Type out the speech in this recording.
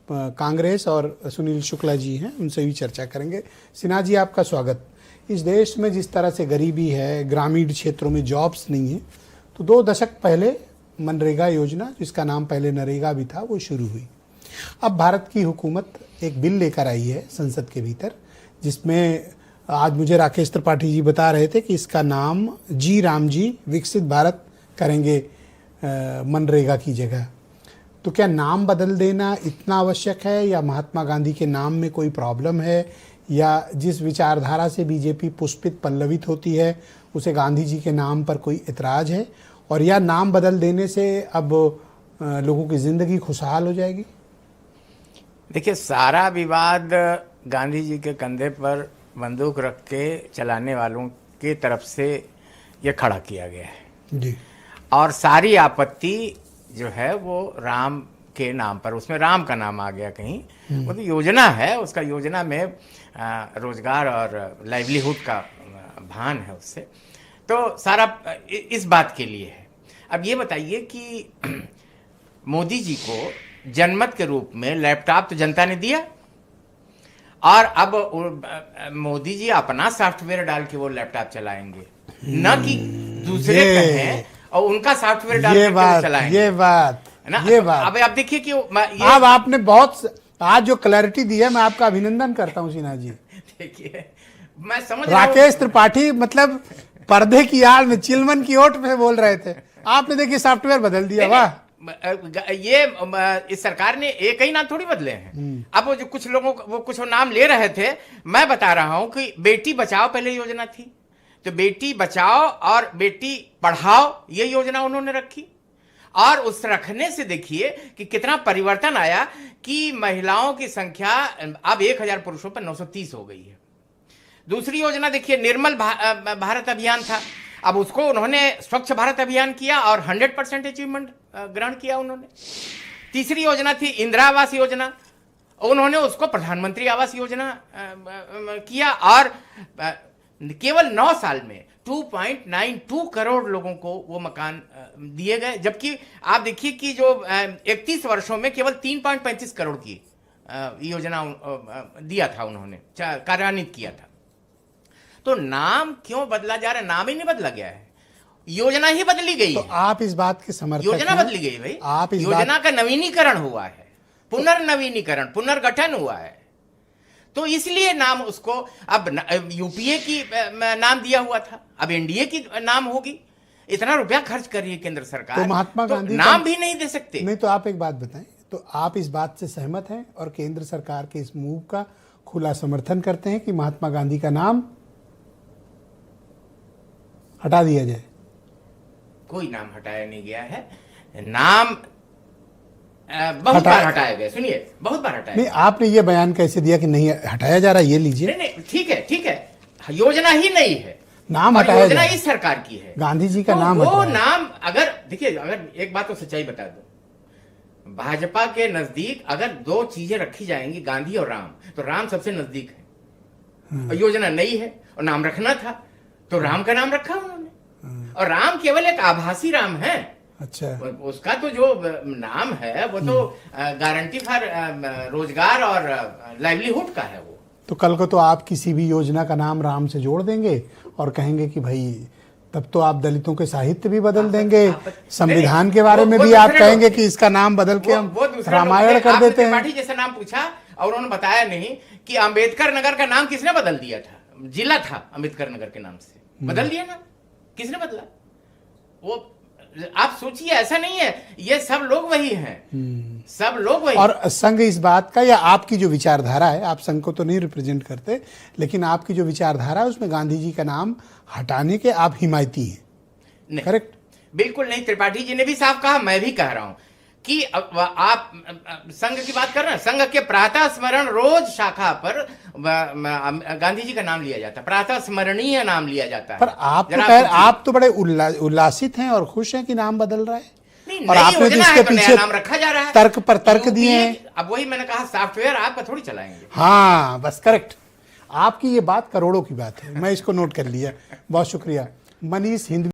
कांग्रेस और सुनील शुक्ला जी हैं, उनसे भी चर्चा करेंगे। सिन्हा जी, आपका स्वागत। इस देश में जिस तरह से गरीबी है, ग्रामीण क्षेत्रों में जॉब्स नहीं है, तो 2 दशक पहले मनरेगा योजना, जिसका नाम पहले नरेगा भी था, वो शुरू हुई। अब भारत की हुकूमत एक बिल लेकर आई है संसद के भीतर, जिसमें आज मुझे राकेश त्रिपाठी जी बता रहे थे कि इसका नाम जी राम जी विकसित भारत करेंगे मनरेगा की जगह। तो क्या नाम बदल देना इतना आवश्यक है, या महात्मा गांधी के नाम में कोई प्रॉब्लम है, या जिस विचारधारा से बीजेपी पुष्पित पल्लवित होती है उसे गांधी जी के नाम पर कोई इतराज है, और या नाम बदल देने से अब लोगों की ज़िंदगी खुशहाल हो जाएगी? देखिए, सारा विवाद गांधी जी के कंधे पर बंदूक रख के चलाने वालों की तरफ से ये खड़ा किया गया है जी। और सारी आपत्ति जो है वो राम के नाम पर, उसमें राम का नाम आ गया कहीं। वो तो योजना है, उसका योजना में रोजगार और लाइवलीहुड का भान है उससे, तो सारा इस बात के लिए है। अब ये बताइए कि मोदी जी को जनमत के रूप में लैपटॉप तो जनता ने दिया, और अब मोदी जी अपना सॉफ्टवेयर डाल के वो लैपटॉप चलाएंगे, न कि दूसरे कहें और उनका सॉफ्टवेयर डाल के वो चलाएंगे। ये बात है ना। ये बात अब आप देखिए कि अब आपने बहुत आज जो क्लैरिटी दी है, मैं आपका अभिनंदन करता हूं सिन्हा जी। देखिए, मैं समझ राकेश त्रिपाठी मतलब पर्दे की आड़ में चिलमन की ओट में बोल रहे थे, आपने देखिए सॉफ्टवेयर बदल दिया। वाह! ये इस सरकार ने एक ही नाम थोड़ी बदले हैं। अब वो जो कुछ लोगों वो कुछ नाम ले रहे थे, मैं बता रहा हूं कि बेटी बचाओ पहले योजना थी, तो बेटी बचाओ और बेटी पढ़ाओ ये योजना उन्होंने रखी, और उस रखने से देखिए कि कितना परिवर्तन आया कि महिलाओं की संख्या अब 1000 पुरुषों पर 930 हो गई है। दूसरी योजना देखिए, निर्मल भारत अभियान था, अब उसको उन्होंने स्वच्छ भारत अभियान किया और 100% अचीवमेंट ग्रहण किया उन्होंने। तीसरी योजना थी इंदिरा आवास योजना, उन्होंने उसको प्रधानमंत्री आवास योजना किया, और केवल 9 साल में 2.92 करोड़ लोगों को वो मकान दिए गए, जबकि आप देखिए कि जो 31 वर्षों में केवल 3.35 करोड़ की योजना दिया था, उन्होंने कार्यान्वित किया था। तो नाम क्यों बदला जा रहा है? नाम ही नहीं बदला गया है, योजना ही बदली गई तो है। आप इस बात के समर्थक योजना हैं? बदली गई भाई, आप इस योजना का नवीनीकरण हुआ है, पुनर्नवीनीकरण, पुनर्गठन हुआ है, तो इसलिए नाम उसको अब यूपीए की नाम दिया हुआ था, अब एनडीए की नाम होगी। इतना रुपया खर्च कर रही है केंद्र सरकार, तो महात्मा गांधी नाम भी नहीं दे सकते। नहीं, तो आप एक बात बताएं, तो आप इस बात से सहमत हैं और केंद्र सरकार के इस मूव का खुला समर्थन करते हैं कि महात्मा गांधी का नाम हटा दिया जाए? कोई नाम हटाया नहीं गया है, नाम बहुत बार हटाया गया। सुनिए, बहुत बार हटाया। नहीं, आपने ये बयान कैसे दिया कि नहीं हटाया जा रहा? ये लीजिए। नहीं, ठीक है, ठीक है, योजना ही नहीं है, नाम हटाया, योजना इस सरकार की है, गांधी जी का तो नाम वो नाम अगर देखिए, अगर एक बात तो सच्चाई बता दो, भाजपा के नजदीक अगर 2 चीजें रखी जाएंगी, गांधी और राम, तो राम सबसे नजदीक है, और योजना नई है और नाम रखना था, तो राम का नाम रखा उन्होंने, और राम केवल एक आभासी राम है। अच्छा, उसका तो जो नाम है वो तो गारंटी फॉर रोजगार और लाइवलीहुड का है वो। तो कल को तो आप किसी भी योजना का नाम राम से जोड़ देंगे और कहेंगे कि भाई, तब तो आप दलितों के साहित्य भी बदल देंगे, संविधान के बारे में भी आप कहेंगे कि इसका नाम बदल के हम रामायण कर देते हैं। त्रिपाठी जैसा नाम पूछा और उन्होंने बताया नहीं कि अंबेडकर नगर का नाम किसने बदल दिया था? जिला था अंबेडकर नगर के नाम से, बदल दिया ना, किसने बदला? वो आप सोचिए, ऐसा नहीं है, ये सब लोग वही हैं, सब लोग वही। और संघ इस बात का, या आपकी जो विचारधारा है, आप संघ को तो नहीं रिप्रेजेंट करते, लेकिन आपकी जो विचारधारा है उसमें गांधी जी का नाम हटाने के आप हिमायती हैं, करेक्ट? बिल्कुल नहीं, त्रिपाठी जी ने भी साफ कहा, मैं भी कह रहा हूं कि आप संघ की बात कर रहे हैं, संघ के प्रातः स्मरण रोज शाखा पर गांधी जी का नाम लिया जाता है, प्रातः स्मरणीय नाम लिया जाता है। पर आप तो बड़े उल्लासित हैं और खुश हैं कि नाम बदल रहा है, और आपने तो इसके पीछे नाम रखा जा रहा है, तर्क पर तर्क दिए हैं। अब वही मैंने कहा, सॉफ्टवेयर आपका थोड़ी चलाएंगे। हाँ, बस करेक्ट, आपकी ये बात करोड़ों की बात है, मैं इसको नोट कर लिया। बहुत शुक्रिया। मनीष हिंदवी।